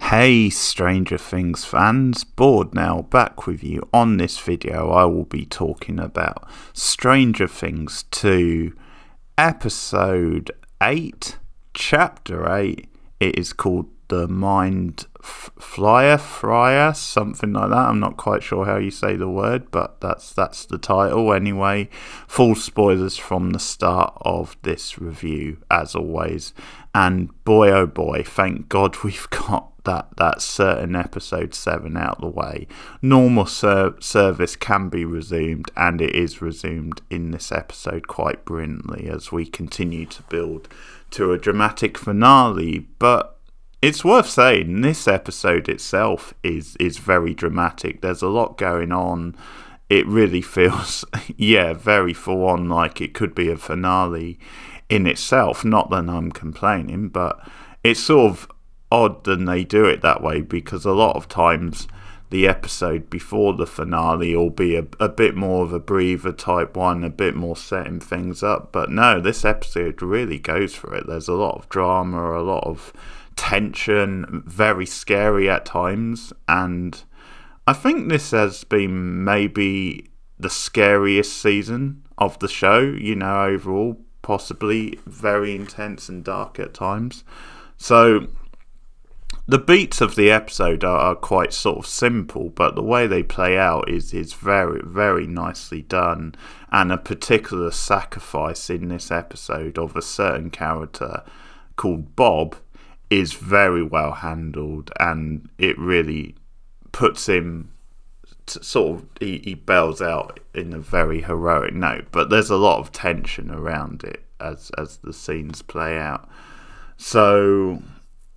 Hey Stranger Things fans, Bored now, back with you. On this video I will be talking about Stranger Things 2 episode 8, chapter 8. It is called The Mind Flayer, something like that. I'm not quite sure how you say the word, but that's the title anyway. Full spoilers from the start of this review as always, and boy oh boy, thank God we've got that certain episode 7 out of the way. Normal service can be resumed, and it is resumed in this episode quite brilliantly as we continue to build to a dramatic finale. But it's worth saying this episode itself is very dramatic. There's a lot going on. It really feels very full on, like it could be a finale in itself. Not that I'm complaining, but it's sort of odd that they do it that way, because a lot of times the episode before the finale will be a bit more of a breather type one, a bit more setting things up. But no, this episode really goes for it. There's a lot of drama, a lot of tension, very scary at times, and I think this has been maybe the scariest season of the show, overall, possibly very intense and dark at times. So the beats of the episode are quite sort of simple, but the way they play out is very, very nicely done. And a particular sacrifice in this episode of a certain character called Bob is very well handled, and it really puts him he bails out in a very heroic note. But there's a lot of tension around it as the scenes play out. So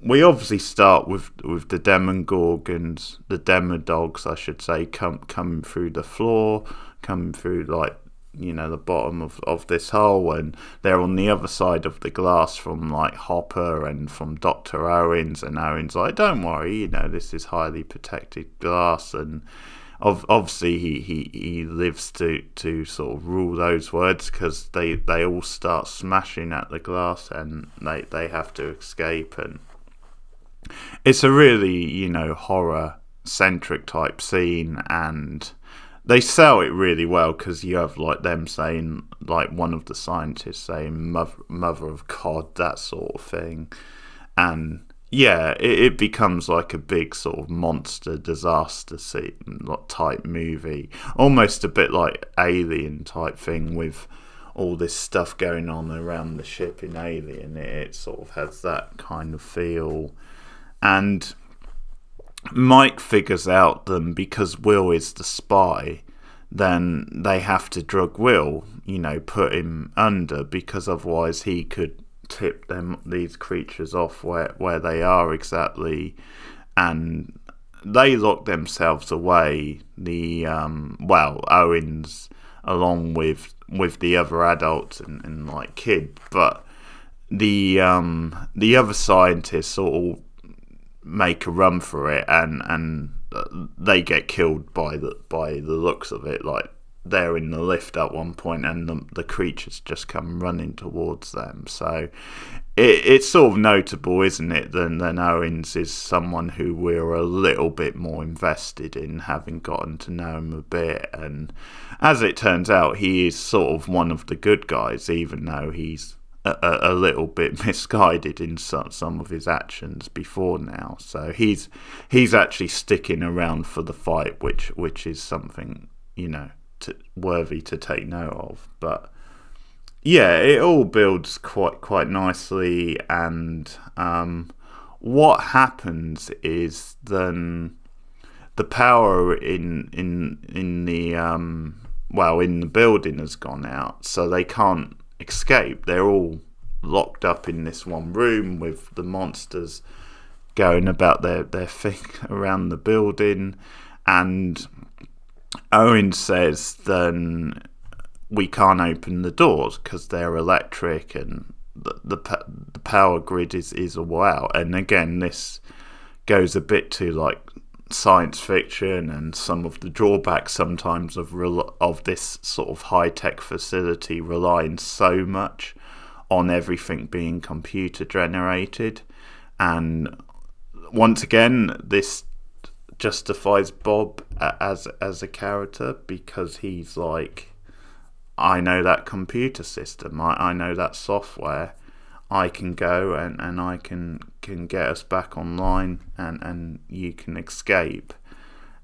we obviously start with the Demogorgons, the Demodogs, I should say, coming through the floor, coming through the bottom of this hole, and they're on the other side of the glass from Hopper and from Dr. Owens, and Owens like, don't worry, this is highly protected glass, and obviously he lives to sort of rule those words, because they all start smashing at the glass and they have to escape. And it's a really, horror-centric type scene, and they sell it really well, because you have them saying, one of the scientists saying mother of God, that sort of thing. And yeah, it becomes like a big sort of monster disaster scene type movie, almost a bit like Alien type thing, with all this stuff going on around the ship in Alien. It sort of has that kind of feel. And Mike figures out them, because Will is the spy, then they have to drug Will, put him under, because otherwise he could tip these creatures off where they are exactly, and they lock themselves away. The Owens, along with the other adults and kid, but the other scientists all make a run for it, and they get killed by the looks of it. They're in the lift at one point, and the creatures just come running towards them. So it's sort of notable, isn't it? Then Owens is someone who we're a little bit more invested in, having gotten to know him a bit. And as it turns out, he is sort of one of the good guys, even though he's a little bit misguided in some of his actions before now. So he's actually sticking around for the fight, which is something worthy to take note of. But yeah, it all builds quite nicely. And what happens is then the power in the building has gone out, so they can't escape. They're all locked up in this one room, with the monsters going about their thing around the building. And Owen says then we can't open the doors because they're electric, and the power grid is all out. And again, this goes a bit to science fiction, and some of the drawbacks sometimes of this sort of high-tech facility relying so much on everything being computer generated. And once again, this justifies Bob as a character, because he's like, I know that computer system, I know that software, I can go and I can get us back online, and you can escape.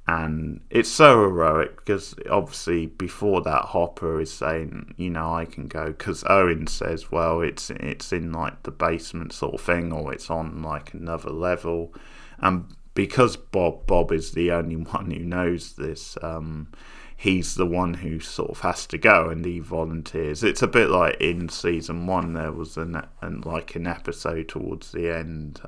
And it's so heroic, because obviously before that Hopper is saying, I can go, because Owen says, well, it's in like the basement sort of thing, or it's on like another level. And because Bob is the only one who knows this, he's the one who sort of has to go, and he volunteers. It's a bit like in season 1, there was an episode towards the end.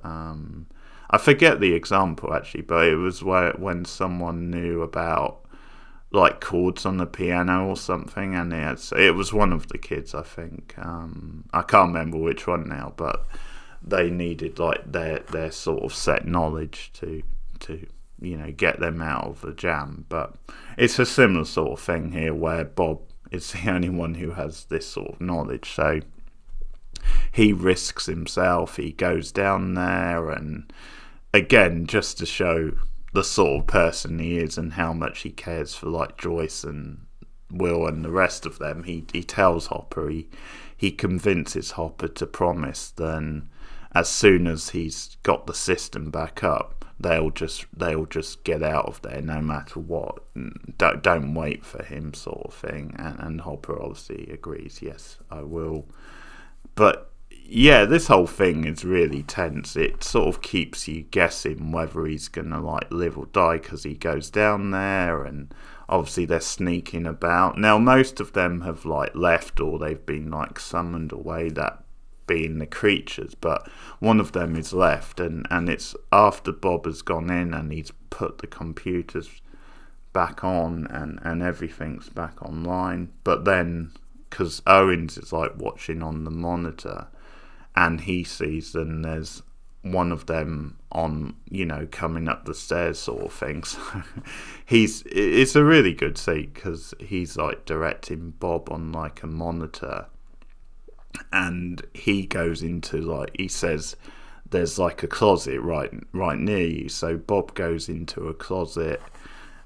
I forget the example actually, but it was when someone knew about like chords on the piano or something, and it was one of the kids, I think. I can't remember which one now, but they needed like their sort of set knowledge to get them out of the jam. But it's a similar sort of thing here, where Bob is the only one who has this sort of knowledge, so he risks himself. He goes down there, and again, just to show the sort of person he is and how much he cares for like Joyce and Will and the rest of them, he tells Hopper, he convinces Hopper to promise then as soon as he's got the system back up, they'll just get out of there no matter what. Don't wait for him, sort of thing. And Hopper obviously agrees, yes, I will. But yeah, this whole thing is really tense. It sort of keeps you guessing whether he's gonna like live or die, because he goes down there, and obviously they're sneaking about. Now most of them have like left, or they've been like summoned away, that being the creatures, but one of them is left, and it's after Bob has gone in and he's put the computers back on and everything's back online. But then, because Owens is like watching on the monitor, and he sees them, there's one of them on, coming up the stairs, sort of thing. So it's a really good scene, because he's like directing Bob on like a monitor, and he goes into like, he says there's like a closet right near you. So Bob goes into a closet,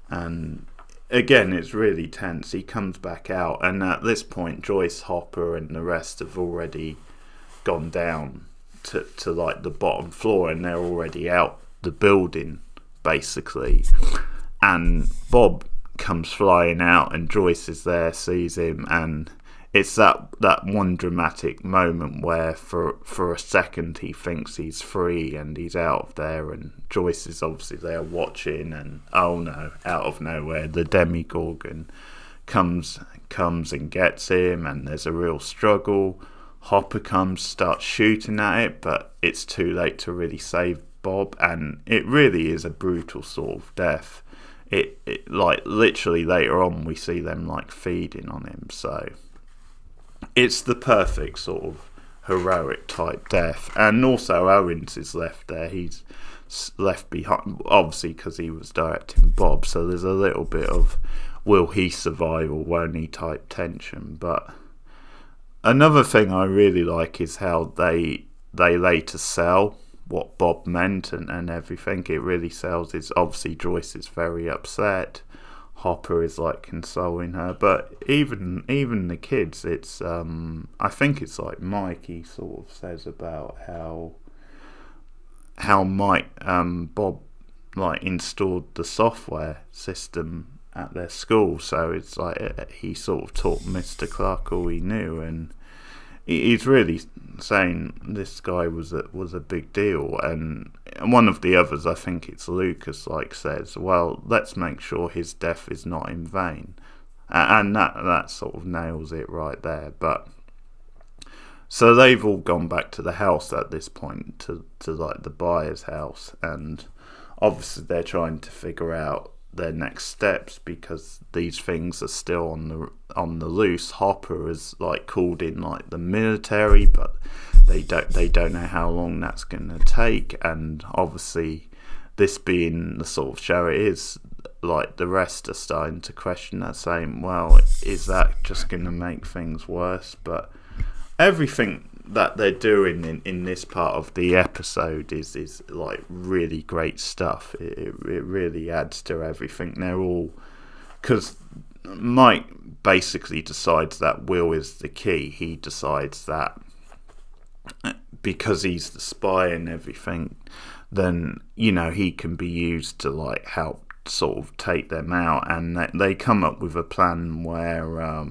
and again, it's really tense. He comes back out, and at this point, Joyce, Hopper, and the rest have already gone down to like the bottom floor, and they're already out the building, basically. And Bob comes flying out, and Joyce is there, sees him, and it's that one dramatic moment where for a second he thinks he's free and he's out of there, and Joyce is obviously there watching, and oh no, out of nowhere the Demogorgon comes and gets him, and there's a real struggle. Hopper comes, starts shooting at it, but it's too late to really save Bob, and it really is a brutal sort of death. It like literally later on we see them like feeding on him, so it's the perfect sort of heroic type death. And also Owens is left there. He's left behind, obviously, because he was directing Bob, so there's a little bit of will he survive or won't he type tension. But another thing I really like is how they later sell what Bob meant and everything. It really sells. It's obviously Joyce is very upset. Hopper is like consoling her, but even the kids, it's I think it's like Mike, he sort of says about how Mike Bob like installed the software system at their school, so it's like he sort of taught Mr. Clark all he knew, and he's really saying this guy was a big deal. And one of the others, I think it's Lucas, like says, well, let's make sure his death is not in vain, and that sort of nails it right there. But so they've all gone back to the house at this point, to like the buyer's house, and obviously they're trying to figure out their next steps, because these things are still on the loose. Hopper is like called in like the military, but they don't know how long that's going to take. And obviously, this being the sort of show it is, like the rest are starting to question that, saying, well, is that just going to make things worse? But everything that they're doing in this part of the episode is like really great stuff. It really adds to everything. They're all, because Mike basically decides that Will is the key. He decides that because he's the spy and everything, then he can be used to like help sort of take them out. And they come up with a plan where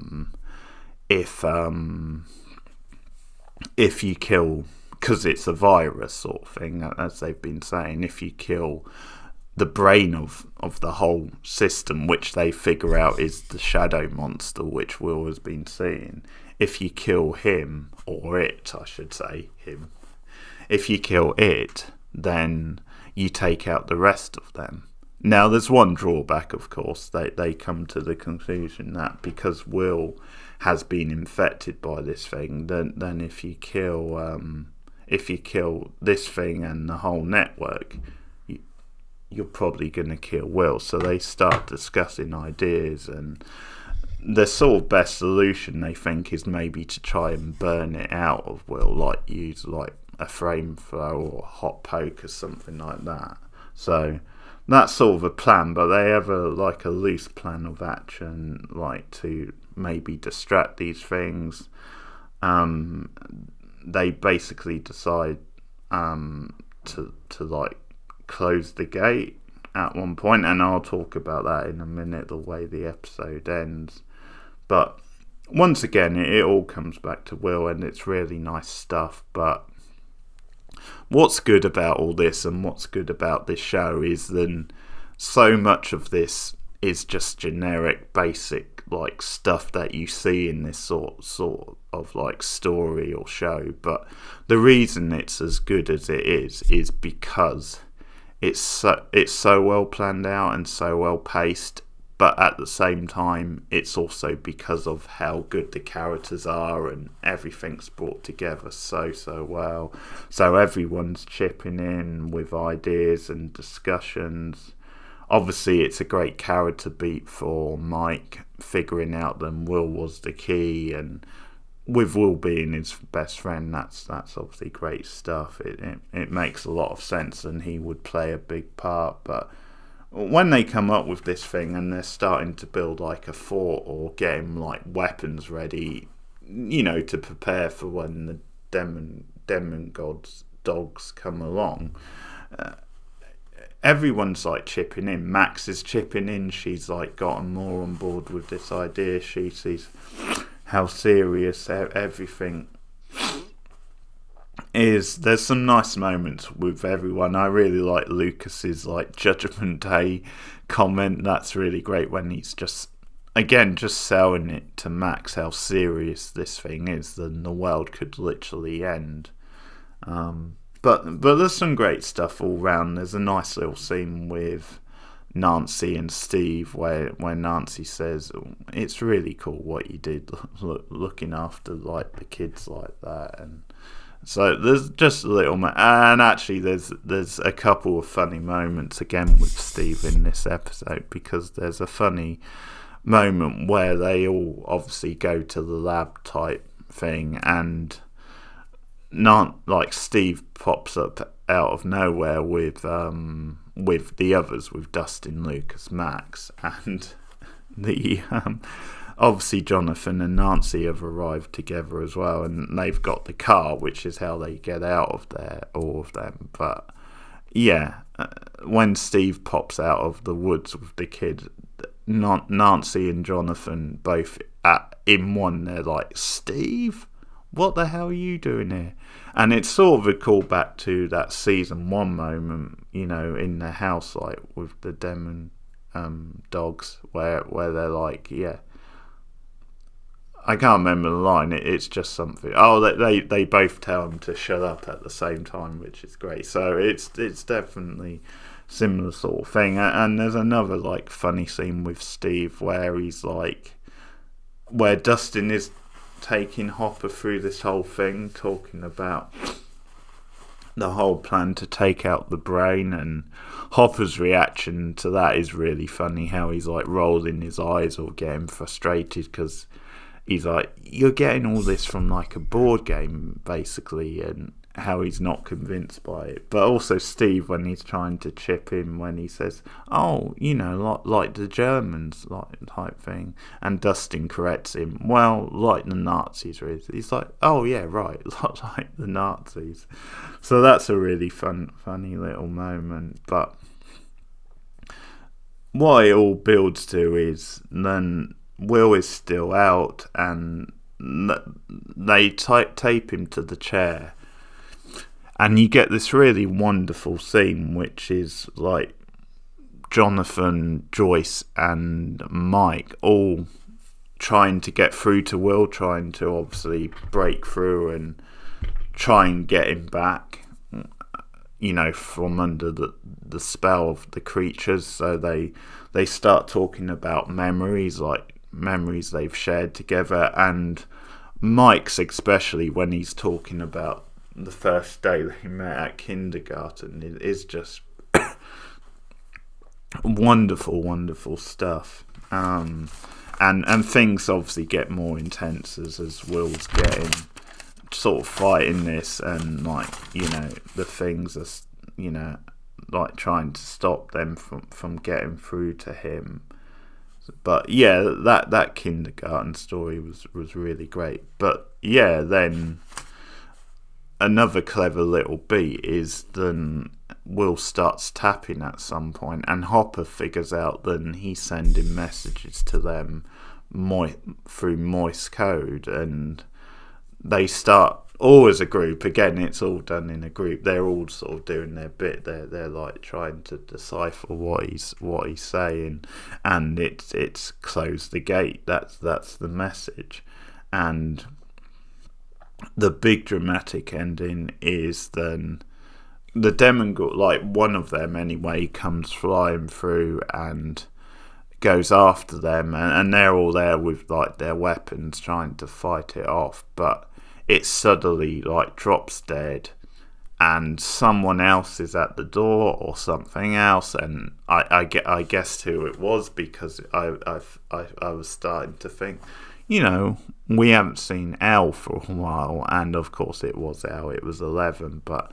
if you kill, because it's a virus sort of thing, as they've been saying, if you kill the brain of the whole system, which they figure out is the shadow monster, which Will has been seeing, if you kill him, or it, I should say, him, if you kill it, then you take out the rest of them. Now, there's one drawback, of course. They come to the conclusion that because Will has been infected by this thing, then if you kill this thing and the whole network, you're probably going to kill Will. So they start discussing ideas, and the sort of best solution they think is maybe to try and burn it out of Will, like use like a flamethrower or a hot poke or something like that. So that's sort of a plan, but they have a loose plan of action, like to maybe distract these things. They basically decide to like close the gate at one point, and I'll talk about that in a minute, the way the episode ends. But once again, it all comes back to Will, and it's really nice stuff. But what's good about all this, and what's good about this show, is then so much of this is just generic, basic like stuff that you see in this sort of like story or show. But the reason it's as good as it is because it's so well planned out and so well paced. But at the same time, it's also because of how good the characters are, and everything's brought together so well. So everyone's chipping in with ideas and discussions. Obviously, it's a great character beat for Mike, figuring out that Will was the key, and with Will being his best friend, that's obviously great stuff. It makes a lot of sense, and he would play a big part. But when they come up with this thing and they're starting to build like a fort or getting like weapons ready, to prepare for when the demon gods dogs come along, everyone's like chipping in. Max is chipping in. She's like gotten more on board with this idea. She sees how serious everything is. There's some nice moments with everyone. I really like Lucas's like Judgment Day comment. That's really great when he's just selling it to Max how serious this thing is, then the world could literally end. But there's some great stuff all round. There's a nice little scene with Nancy and Steve where Nancy says, it's really cool what you did, looking after like the kids like that. And so there's just a little, and actually there's a couple of funny moments again with Steve in this episode, because there's a funny moment where they all obviously go to the lab type thing, and Steve pops up out of nowhere with the others, with Dustin, Lucas, Max, and the obviously Jonathan and Nancy have arrived together as well, and they've got the car, which is how they get out of there, all of them. But yeah, when Steve pops out of the woods with the kid, Nancy and Jonathan both in one, they're like, Steve, what the hell are you doing here? And it's sort of a callback to that season 1 moment, in the house, like with the demon dogs, where they're like, yeah, I can't remember the line. It's just something. Oh, they both tell him to shut up at the same time, which is great. So it's definitely similar sort of thing. And there's another like funny scene with Steve where he's like, where Dustin is taking Hopper through this whole thing, talking about the whole plan to take out the brain, and Hopper's reaction to that is really funny. How he's like rolling his eyes or getting frustrated because he's like, you're getting all this from like a board game, basically, and how he's not convinced by it. But also Steve, when he's trying to chip in, when he says, oh, like the Germans, like type thing, and Dustin corrects him, well, like the Nazis. He's like, oh yeah, right, like the Nazis. So that's a really funny little moment. But what it all builds to is then Will is still out, and they tape him to the chair. And you get this really wonderful scene, which is like Jonathan, Joyce, and Mike all trying to get through to Will, trying to obviously break through and try and get him back, from under the spell of the creatures. So they start talking about memories, like memories they've shared together. And Mike's, especially when he's talking about the first day they met at kindergarten, is just wonderful stuff. And things obviously get more intense as Will's getting sort of fighting this, and the things are like trying to stop them from getting through to him. But yeah, that kindergarten story was really great. But yeah, then another clever little beat is then Will starts tapping at some point, and Hopper figures out that he's sending messages to them through Morse code, and they start all as a group. Again, it's all done in a group. They're all sort of doing their bit. They're like trying to decipher what he's saying, and it's close the gate. That's the message. And the big dramatic ending is then the Demogorgon, like one of them anyway, comes flying through and goes after them, and they're all there with like their weapons trying to fight it off, but it suddenly like drops dead, and someone else is at the door or something else, and I guessed who it was, because I was starting to think, we haven't seen Elle for a while, and of course it was Elle, it was 11, but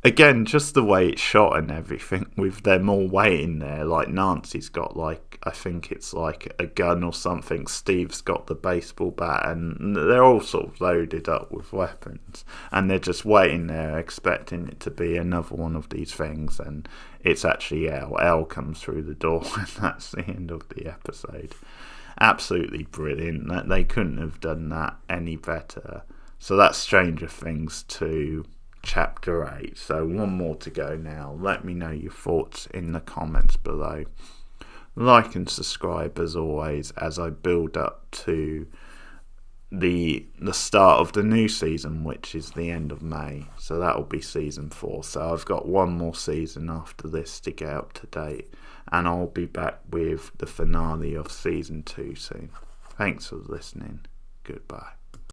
again, just the way it's shot and everything, with them all waiting there, like Nancy's got like, I think it's like a gun or something, Steve's got the baseball bat, and they're all sort of loaded up with weapons, and they're just waiting there expecting it to be another one of these things, and it's actually Elle. Elle comes through the door, and that's the end of the episode. Absolutely brilliant. They couldn't have done that any better. So that's Stranger Things 2 Chapter 8. So one more to go now. Let me know your thoughts in the comments below. Like and subscribe as always, as I build up to the start of the new season, which is the end of May. So that will be season 4. So I've got one more season after this to get up to date, and I'll be back with the finale of season 2 soon. Thanks for listening. Goodbye.